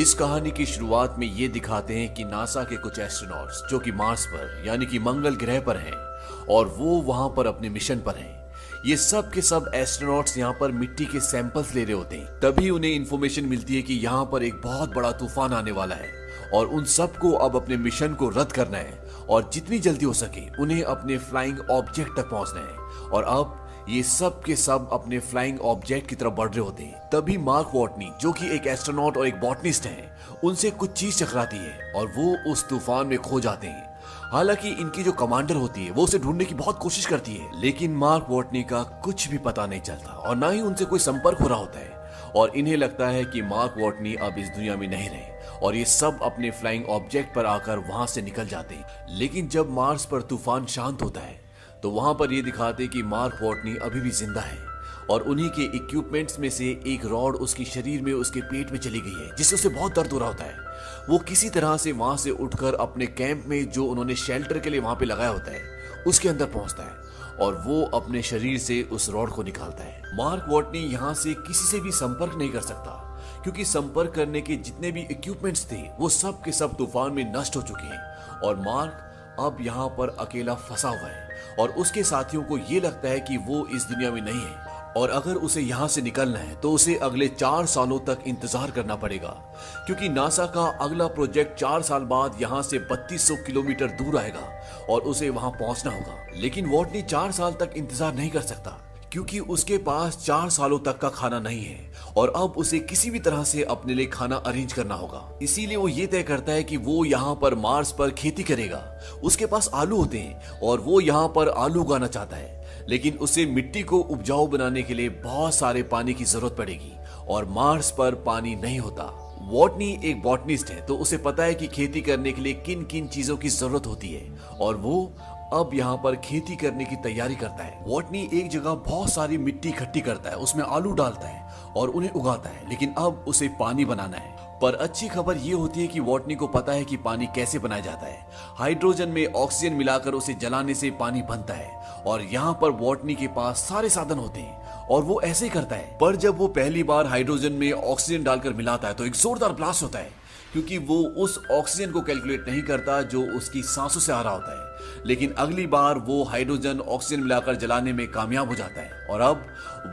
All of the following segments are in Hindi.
इस कहानी की शुरुआत में ये दिखाते हैं कि नासा के कुछ एस्ट्रोनॉट्स जो कि मार्स पर यानी कि मंगल ग्रह पर हैं और वो वहां पर अपने मिशन पर हैं। ये सब के सब एस्ट्रोनॉट्स यहाँ पर मिट्टी के सैंपल्स ले रहे होते हैं। तभी उन्हें इंफॉर्मेशन मिलती है कि यहाँ पर एक बहुत बड़ा तूफान आने वाला है और उन सबको अब अपने मिशन को रद्द करना है और जितनी जल्दी हो सके उन्हें अपने फ्लाइंग ऑब्जेक्ट तक पहुंचना है। और अब ये सब के सब अपने फ्लाइंग ऑब्जेक्ट की तरफ बढ़ रहे होते हैं। तभी मार्क वॉटनी जो कि एक एस्ट्रोनॉट और एक बॉटनिस्ट हैं, उनसे कुछ चीज टकराती है और वो उस तूफान में खो जाते हैं। हालांकि इनकी जो कमांडर होती है वो उसे ढूंढने की बहुत कोशिश करती है, लेकिन मार्क वॉटनी का कुछ भी पता नहीं चलता और ना ही उनसे कोई संपर्क हो रहा होता है और इन्हें लगता है कि मार्क वॉटनी अब इस दुनिया में नहीं रहे और ये सब अपने फ्लाइंग ऑब्जेक्ट पर आकर वहां से निकल जाते हैं। लेकिन जब मार्स पर तूफान शांत होता है तो वहां पर ये दिखाते कि मार्क वॉटनी अभी भी जिंदा है और उन्हीं के इक्विपमेंट्स में से एक रॉड उसके शरीर में उसके पेट में चली गई है, जिससे उसे बहुत दर्द हो रहा होता है। वो किसी तरह से वहां से उठकर अपने कैंप में जो उन्होंने शेल्टर के लिए वहां पे लगाया होता है उसके अंदर पहुंचता है और वो अपने शरीर से उस रॉड को निकालता है। मार्क वॉटनी यहाँ से किसी से भी संपर्क नहीं कर सकता क्योंकि संपर्क करने के जितने भी इक्विपमेंट्स थे वो सब के सब तूफान में नष्ट हो चुके हैं और मार्क अब यहाँ पर अकेला फंसा हुआ है और उसके साथियों को ये लगता है कि वो इस दुनिया में नहीं है और अगर उसे यहाँ से निकलना है तो उसे अगले 4 सालों तक इंतजार करना पड़ेगा क्योंकि नासा का अगला प्रोजेक्ट 4 साल बाद यहाँ से 3200 किलोमीटर दूर आएगा और उसे वहां पहुंचना होगा। लेकिन वॉटनी 4 साल तक इंतजार नहीं कर सकता क्योंकि उसके पास 4 सालों तक का खाना नहीं है और अब उसे किसी भी तरह से अपने लिए खाना अरेंज करना होगा। इसीलिए वो ये तय करता है कि वो यहाँ पर मार्स पर खेती करेगा। उसके पास आलू होते हैं और वो यहाँ पर आलू उगाना चाहता है, लेकिन उसे मिट्टी को उपजाऊ बनाने के लिए बहुत सारे पानी की जरूरत पड़ेगी और मार्स पर पानी नहीं होता। वॉटनी एक बॉटनिस्ट है तो उसे पता है कि खेती करने के लिए किन किन चीजों की जरूरत होती है और वो अब यहाँ पर खेती करने की तैयारी करता है। वॉटनी एक जगह बहुत सारी मिट्टी इकट्ठी करता है, उसमें आलू डालता है और उन्हें उगाता है, लेकिन अब उसे पानी बनाना है। पर अच्छी खबर ये होती है कि वॉटनी को पता है कि पानी कैसे बनाया जाता है। हाइड्रोजन में ऑक्सीजन मिलाकर उसे जलाने से पानी बनता है और यहाँ पर वॉटनी के पास सारे साधन होते हैं और वो ऐसे ही करता है। पर जब वो पहली बार हाइड्रोजन में ऑक्सीजन डालकर मिलाता है तो एक जोरदार ब्लास्ट होता है क्योंकि वो उस ऑक्सीजन को कैलकुलेट नहीं करता जो उसकी सांसों से आ रहा होता है। लेकिन अगली बार वो हाइड्रोजन ऑक्सीजन मिलाकर जलाने में कामयाब हो जाता है और अब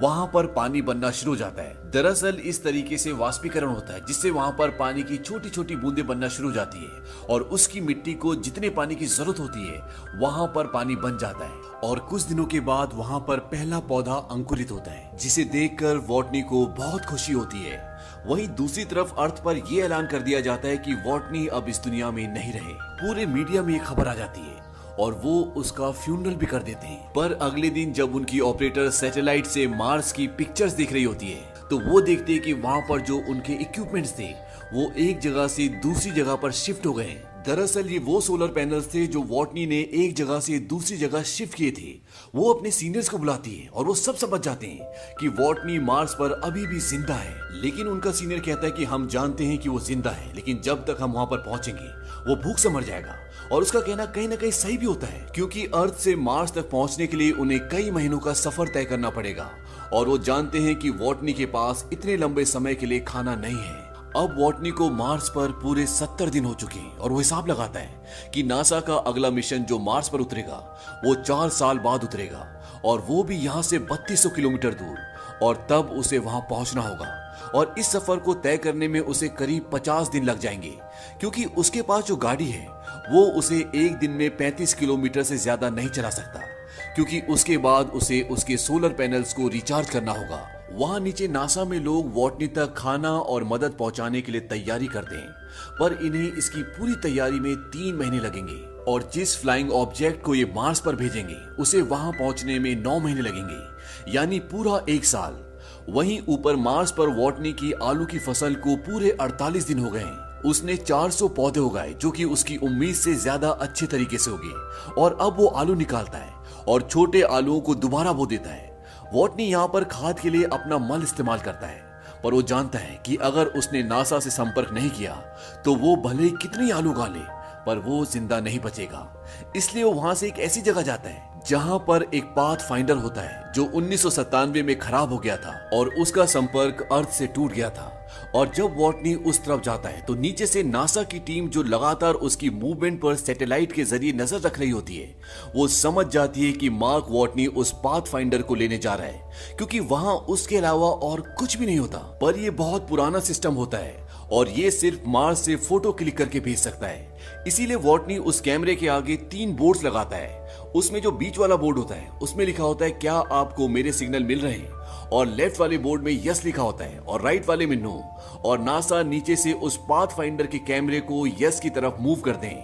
वहां पर पानी बनना शुरू हो जाता है। दरअसल इस तरीके से वाष्पीकरण होता है जिससे वहां पर पानी की छोटी छोटी बूंदें बनना शुरू हो जाती है और उसकी मिट्टी को जितने पानी की जरूरत होती है वहां पर पानी बन जाता है और कुछ दिनों के बाद वहां पर पहला पौधा अंकुरित होता है, जिसे देखकर वॉटनी को बहुत खुशी होती है। वहीं दूसरी तरफ अर्थ पर यह ऐलान कर दिया जाता है कि वॉटनी अब इस दुनिया में नहीं रहे। पूरे मीडिया में एक खबर आ जाती है और वो उसका फ्यूनरल भी कर देते हैं। पर अगले दिन जब उनकी ऑपरेटर सैटेलाइट से मार्स की पिक्चर्स देख रही होती है तो वो देखते हैं कि वहां पर जो उनके इक्विपमेंट्स थे वो एक जगह से दूसरी जगह पर शिफ्ट हो गए हैं। दरअसल ये वो सोलर पैनल्स थे जो वॉटनी ने एक जगह से दूसरी जगह शिफ्ट किए थे। वो अपने सीनियर्स को बुलाती है और वो सब समझ जाते हैं कि वॉटनी मार्स पर अभी भी जिंदा है। लेकिन उनका सीनियर कहता है कि हम जानते हैं कि वो जिंदा है, लेकिन जब तक हम वहां पर पहुंचेंगे वो भूख से मर जाएगा। और उसका कहना कहीं ना कहीं सही भी होता है क्योंकि अर्थ से मार्स तक पहुंचने के लिए उन्हें कई महीनों का सफर तय करना पड़ेगा और वो जानते हैं कि वॉटनी के पास इतने लंबे समय के लिए खाना नहीं है। अब वॉटनी को मार्स पर पूरे 70 दिन हो चुके हैं और वो हिसाब लगाता है कि नासा का अगला मिशन जो मार्स पर उतरेगा वो 4 साल बाद उतरेगा और वो भी यहाँ से 3200 किलोमीटर दूर, और तब उसे वहां पहुंचना होगा। और इस सफर को तय करने में उसे करीब 50 दिन लग जाएंगे क्योंकि उसके पास जो गाड़ी है वो उसे एक दिन में 35 किलोमीटर से ज्यादा नहीं चला सकता क्योंकि उसके बाद उसे उसके सोलर पैनल्स को रिचार्ज करना होगा। वहां नीचे नासा में लोग वॉटनी तक खाना और मदद पहुंचाने के लिए तैयारी करते हैं, पर इन्हें इसकी पूरी तैयारी में 3 महीने लगेंगे और जिस फ्लाइंग ऑब्जेक्ट को ये मार्स पर भेजेंगे उसे वहां पहुंचने में 9 महीने लगेंगे, यानी पूरा 1 साल। वहीं ऊपर मार्स पर वॉटनी की आलू की फसल को पूरे 48 दिन हो गए हैं। उसने 400 पौधे उगाए जो कि उसकी उम्मीद से ज्यादा अच्छे तरीके से उगे और अब वो आलू निकालता है और छोटे आलूओं को दोबारा बो देता है। वॉटनी यहाँ पर खाद के लिए अपना मल इस्तेमाल करता है, पर वो जानता है कि अगर उसने नासा से संपर्क नहीं किया तो वो भले कितनी आलू उगा ले पर वो जिंदा नहीं बचेगा। इसलिए वो वहां से एक ऐसी जगह जाता है जहां पर एक पाथ फाइंडर होता है जो 1997 में खराब हो गया था और उसका संपर्क अर्थ से टूट गया था। और जब वॉटनी उस तरफ जाता है तो नीचे से नासा की टीम जो लगातार उसकी मूवमेंट पर सैटेलाइट के जरिए नजर रख रही होती है, वो समझ जाती है कि मार्क वॉटनी उस पाथ फाइंडर को लेने जा रहा है, क्योंकि वहां उसके अलावा और कुछ भी नहीं होता। पर यह बहुत पुराना सिस्टम होता है और ये सिर्फ मार्स से फोटो क्लिक करके भेज सकता है। इसीलिए वॉटनी उस कैमरे के आगे 3 बोर्ड्स लगाता है। उसमें जो बीच वाला बोर्ड होता है उसमें लिखा होता है क्या आपको मेरे सिग्नल मिल रहे हैं, और लेफ्ट वाले बोर्ड में यस लिखा होता है और राइट वाले में नो। और नासा नीचे से उस पाथ फाइंडर के कैमरे को यस की तरफ मूव कर दें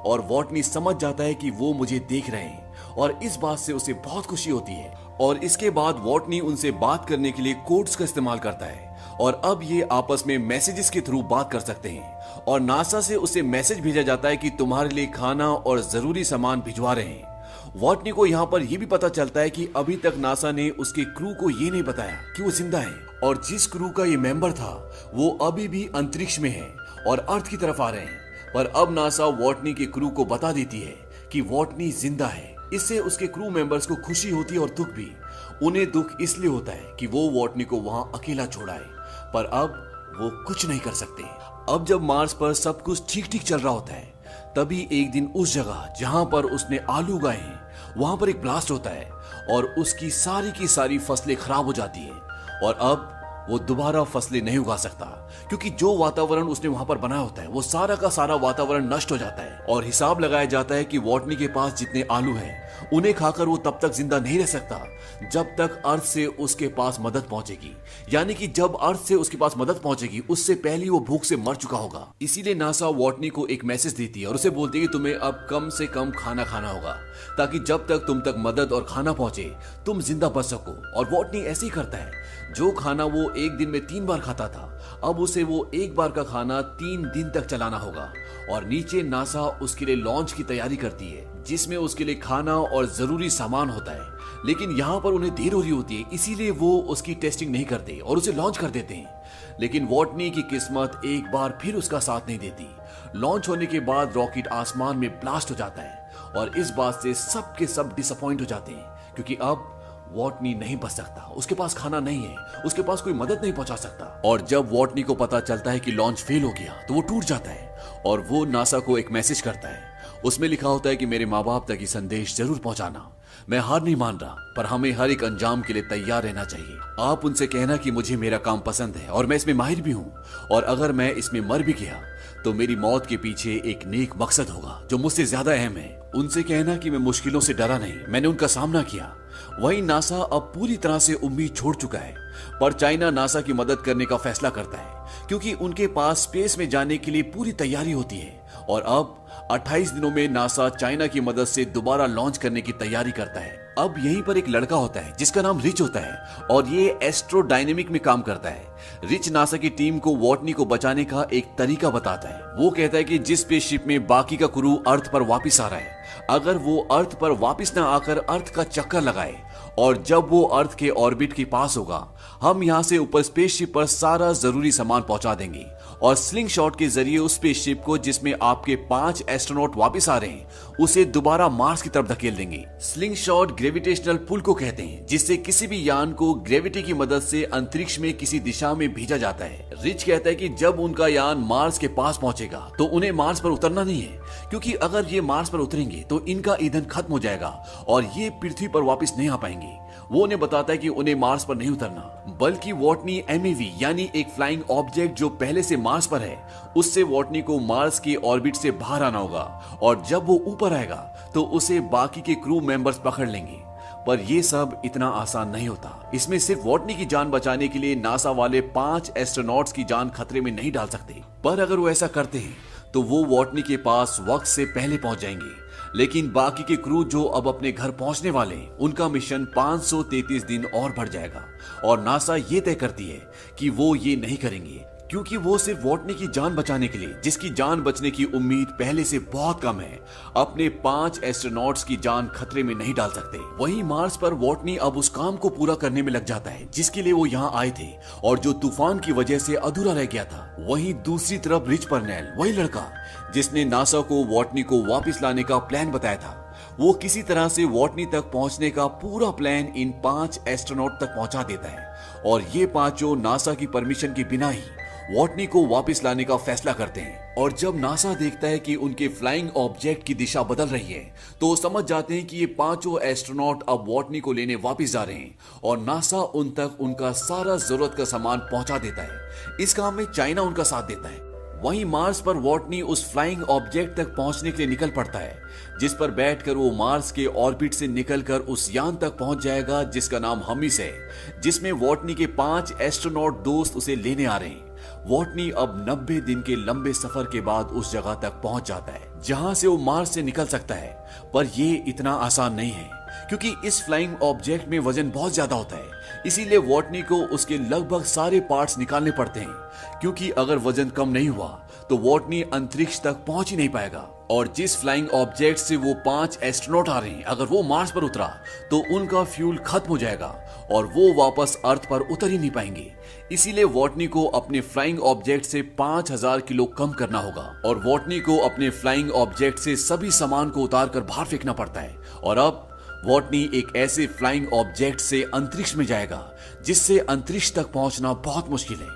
और वॉटनी समझ जाता है कि वो मुझे देख रहे हैं और इस बात से उसे बहुत खुशी होती है। और इसके बाद वॉटनी उनसे बात करने के लिए कोड्स का इस्तेमाल करता है और अब ये आपस में मैसेजेस के थ्रू बात कर सकते हैं। और नासा से उसे मैसेज भेजा जाता है कि तुम्हारे लिए खाना और जरूरी सामान भिजवा रहे हैं। वॉटनी को यहाँ पर यह भी पता चलता है कि अभी तक नासा ने उसके क्रू को ये नहीं बताया कि वो जिंदा है, और जिस क्रू का ये मेंबर था वो अभी भी अंतरिक्ष में है और अर्थ की तरफ आ रहे हैं। पर अब नासा वॉटनी के क्रू को बता देती है कि वॉटनी जिंदा है। इससे उसके क्रू मेंबर्स को खुशी होती है और दुख भी। उन्हें दुख इसलिए होता है कि वो वॉटनी को वहां अकेला छोड़ाए, पर अब वो कुछ नहीं कर सकते। अब जब मार्स पर सब कुछ ठीक ठीक चल रहा होता है, तभी एक दिन उस जगह जहां पर उसने आलू उगाए हैं वहां पर एक ब्लास्ट होता है और उसकी सारी फसलें खराब हो जाती है। और अब वो दोबारा फसलें नहीं उगा सकता, क्योंकि जो वातावरण उसने वहां पर बनाया होता है वो सारा का सारा वातावरण नष्ट हो जाता है। और हिसाब लगाया जाता है कि वॉटनी के पास जितने आलू हैं उन्हें खाकर वो तब तक जिंदा नहीं रह सकता जब तक अर्थ से उसके पास मदद पहुंचेगी। यानी कि जब अर्थ से उसके पास मदद पहुंचेगी उससे पहले वो भूख से मर चुका होगा। इसीलिए नासा वॉटनी को एक मैसेज देती है और उसे बोलती है कि तुम्हें अब कम से कम खाना खाना होगा, ताकि जब तक तुम तक मदद और खाना पहुंचे तुम जिंदा बच सको। और वॉटनी ऐसे ही करता है। जो खाना वो एक दिन में 3 बार खाता था, अब उसे वो एक बार का खाना 3 दिन तक चलाना होगा। और नीचे नासा उसके लिए लॉन्च की तैयारी करती है, जिसमें उसके लिए खाना और जरूरी सामान होता है। लेकिन यहाँ पर उन्हें देर हो रही होती है, इसीलिए वो उसकी टेस्टिंग नहीं करते और उसे लॉन्च कर देते हैं। लेकिन वॉटनी की किस्मत एक बार फिर उसका साथ नहीं देती। लॉन्च होने के बाद रॉकेट आसमान में ब्लास्ट हो जाता है और इस बात से सबके सब डिसअपॉइंट हो जाते हैं, क्योंकि अब वॉटनी नहीं बच सकता। उसके पास खाना नहीं है, उसके पास कोई मदद नहीं पहुंचा सकता। और जब वॉटनी को पता चलता है कि लॉन्च फेल हो गया तो वो टूट जाता है और वो नासा को एक मैसेज करता है। उसमें लिखा होता है कि मेरे माँ बाप तक ये संदेश जरूर पहुंचाना। मैं हार नहीं मान रहा, पर हमें हर एक अंजाम के लिए तैयार रहना चाहिए। आप उनसे कहना कि मुझे मेरा काम पसंद है और मैं इसमें माहिर भी हूँ, और अगर मैं इसमें मर भी गया तो मेरी मौत के पीछे एक नेक मकसद होगा जो मुझसे ज्यादा अहम है। उनसे कहना कि मैं मुश्किलों से डरा नहीं, मैंने उनका सामना किया। वहीं नासा अब पूरी तरह से उम्मीद छोड़ चुका है, पर चाइना नासा की मदद करने का फैसला करता है, क्योंकि उनके पास स्पेस में जाने के लिए पूरी तैयारी होती है। और अब 28 दिनों में नासा चाइना की मदद से दोबारा लॉन्च करने की तैयारी करता है। अब यहीं पर एक लड़का होता है जिसका नाम रिच होता है और ये एस्ट्रोडायनेमिक में काम करता है। रिच नासा की टीम को वॉटनी को बचाने का एक तरीका बताता है। वो कहता है कि जिस स्पेसशिप में बाकी का क्रू अर्थ पर वापस आ रहा है, अगर वो अर्थ पर वापस न आकर अर्थ का चक्कर लगाए और जब वो अर्थ के ऑर्बिट के पास होगा, हम यहाँ से ऊपर स्पेसशिप पर सारा जरूरी सामान पहुंचा देंगे और स्लिंग शॉट के जरिए उस स्पेसशिप को जिसमें आपके 5 एस्ट्रोनॉट वापस आ रहे हैं उसे दोबारा मार्स की तरफ धकेल देंगे। स्लिंग शॉट ग्रेविटेशनल पुल को कहते हैं, जिससे किसी भी यान को ग्रेविटी की मदद से अंतरिक्ष में किसी दिशा में भेजा जाता है। रिच कहता है कि जब उनका यान मार्स के पास पहुंचेगा तो उन्हें मार्स पर उतरना नहीं है, क्योंकि अगर ये मार्स पर उतरेंगे तो इनका ईंधन खत्म हो जाएगा और ये पृथ्वी पर वापस नहीं आ पाएंगे। वो उन्हें बताता है कि उन्हें मार्स पर नहीं उतरना, बल्कि वॉटनी एमएवी यानी एक फ्लाइंग ऑब्जेक्ट जो पहले से मार्स पर है, उससे वॉटनी को मार्स के ऑर्बिट से बाहर आना होगा और जब वो ऊपर आएगा तो उसे बाकी के क्रू मेंबर्स पकड़ लेंगे। पर यह सब इतना आसान नहीं होता। इसमें सिर्फ वॉटनी की जान बचाने के लिए नासा वाले 5 एस्ट्रोनॉट्स की जान खतरे में नहीं डाल सकते, पर अगर वो ऐसा करते हैं तो वो वॉटनी के पास वक्त से पहले पहुंच जाएंगे। लेकिन बाकी के क्रू जो अब अपने घर पहुंचने वाले हैं, उनका मिशन 533 दिन और बढ़ जाएगा और नासा ये तय करती है कि वो ये नहीं करेंगे, क्योंकि वो सिर्फ वॉटनी की जान बचाने के लिए, जिसकी जान बचने की उम्मीद पहले से बहुत कम है, अपने 5 एस्ट्रोनॉट्स की जान खतरे में नहीं डाल सकते। वहीं मार्स पर वॉटनी अब उस काम को पूरा करने में लग जाता है जिसके लिए वो यहाँ आए थे और जो तूफान की वजह से अधूरा रह गया था। वहीं दूसरी तरफ रिच पर्नेल, वही लड़का जिसने नासा को वॉटनी को वापस लाने का प्लान बताया था, वो किसी तरह से वॉटनी तक पहुंचने का पूरा प्लान इन 5 एस्ट्रोनॉट तक पहुंचा देता है और ये पांचों नासा की परमिशन के बिना ही वॉटनी को वापस लाने का फैसला करते हैं। और जब नासा देखता है कि उनके फ्लाइंग ऑब्जेक्ट की दिशा बदल रही है तो समझ जाते हैं कि ये पांचों एस्ट्रोनॉट अब वॉटनी को लेने वापस जा रहे हैं और नासा उन तक उनका सारा जरूरत का सामान पहुंचा देता है। इस काम में चाइना उनका साथ देता है। वहीं मार्स पर वॉटनी उस फ्लाइंग ऑब्जेक्ट तक पहुंचने के लिए निकल पड़ता है, जिस पर बैठकर वो मार्स के ऑर्बिट से निकलकर उस यान तक पहुंच जाएगा जिसका नाम हमिस है, जिसमें वॉटनी के 5 एस्ट्रोनॉट दोस्त उसे लेने आ रहे हैं। वॉटनी अब 90 दिन के लंबे सफर के बाद उस जगह तक पहुंच जाता है जहां से वो मार्स से निकल सकता है, पर ये इतना आसान नहीं है क्योंकि इस फ्लाइंग ऑब्जेक्ट में वजन बहुत ज्यादा होता है। इसीलिए वॉटनी को उसके लगभग सारे पार्ट्स निकालने पड़ते हैं, क्योंकि अगर वजन कम नहीं हुआ तो वॉटनी अंतरिक्ष तक पहुंच ही नहीं पाएगा। और जिस फ्लाइंग ऑब्जेक्ट से वो 5 एस्ट्रोनॉट आ रहे हैं, अगर वो मार्स पर उतरा तो उनका फ्यूल खत्म हो जाएगा और वो वापस अर्थ पर उतर ही नहीं पाएंगे। इसीलिए वॉटनी को अपने फ्लाइंग ऑब्जेक्ट से 5000 किलो कम करना होगा और वॉटनी को अपने फ्लाइंग ऑब्जेक्ट से सभी सामान को उतार कर बाहर फेंकना पड़ता है। और अब वॉटनी एक ऐसे फ्लाइंग ऑब्जेक्ट से अंतरिक्ष में जाएगा जिससे अंतरिक्ष तक पहुंचना बहुत मुश्किल है,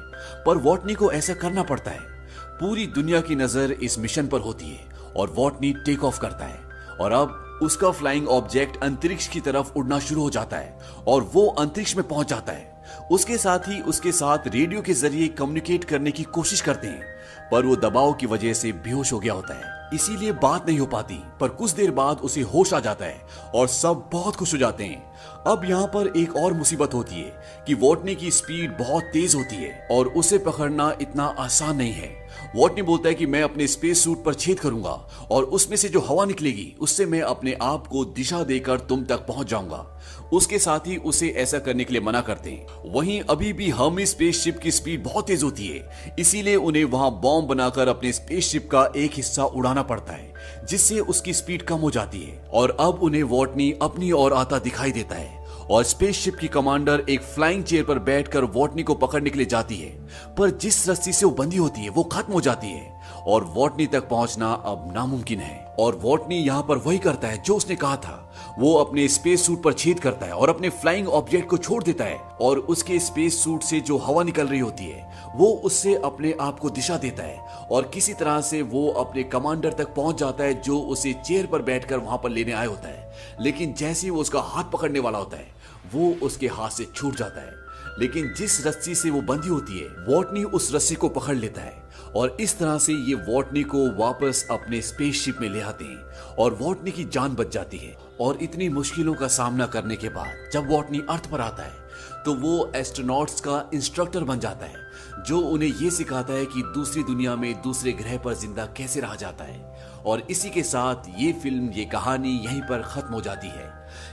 पर वॉटनी को ऐसा करना पड़ता है। पूरी दुनिया की नजर इस मिशन पर होती है और वॉटनी टेक ऑफ करता है और अब उसका फ्लाइंग ऑब्जेक्ट अंतरिक्ष की तरफ उड़ना शुरू हो जाता है और वो अंतरिक्ष में पहुंच जाता है। उसके साथ ही उसके साथ रेडियो के जरिए कम्युनिकेट करने की कोशिश करते हैं, पर वो दबाव की वजह से बेहोश हो गया होता है, इसीलिए बात नहीं हो पाती। पर कुछ देर बाद उसे होश आ जाता है और सब बहुत खुश हो जाते हैं। अब यहाँ पर एक और मुसीबत होती है कि वॉटनी की स्पीड बहुत तेज होती है और उसे पकड़ना इतना आसान नहीं है। वॉटनी बोलता है कि मैं अपने स्पेस सूट पर छेद करूंगा और उसमें से जो हवा निकलेगी उससे मैं अपने आप को दिशा देकर तुम तक पहुंच जाऊंगा। उसके साथ ही उसे ऐसा करने के लिए मना करते हैं। वहीं अभी भी हर्मीज स्पेसशिप की स्पीड बहुत तेज होती है, इसीलिए उन्हें वहां बॉम्ब बनाकर अपने स्पेसशिप का एक हिस्सा उड़ाना पड़ता है, जिससे उसकी स्पीड कम हो जाती है। और अब उन्हें वॉटनी अपनी ओर आता दिखाई देता है और स्पेसशिप की कमांडर एक फ्लाइंग चेयर पर बैठकर वॉटनी को पकड़ने के लिए जाती है, पर जिस रस्सी से वो बंधी होती है वो खत्म हो जाती है और वॉटनी तक पहुंचना अब नामुमकिन है। और वॉटनी यहाँ पर वही करता है जो उसने कहा था। वो अपने स्पेस सूट पर छेद करता है और अपने फ्लाइंग ऑब्जेक्ट को छोड़ देता है और उसके स्पेस सूट से जो हवा निकल रही होती है वो उससे अपने आप को दिशा देता है और किसी तरह से वो अपने कमांडर तक पहुंच जाता है जो उसे चेयर पर बैठकर वहां पर लेने आया होता है। लेकिन जैसे ही वो उसका हाथ पकड़ने वाला होता है वो उसके हाथ से छूट जाता है, लेकिन जिस रस्सी से वो बंधी होती है वॉटनी उस रस्सी को पकड़ लेता है और इस तरह से ये वॉटनी को वापस अपने स्पेसशिप में ले आते हैं और वॉटनी की जान बच जाती है। और इतनी मुश्किलों का सामना करने के बाद जब वॉटनी अर्थ पर आता है तो वो एस्ट्रोनॉट्स का इंस्ट्रक्टर बन जाता है, जो उन्हें ये सिखाता है कि दूसरी दुनिया में दूसरे ग्रह पर जिंदा कैसे रहा जाता है। और इसी के साथ ये फिल्म, ये कहानी यहीं पर खत्म हो जाती है।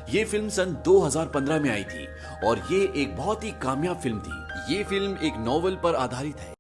ये फिल्म सन 2015 में आई थी और ये एक बहुत ही कामयाब फिल्म थी। ये फिल्म एक नॉवेल पर आधारित है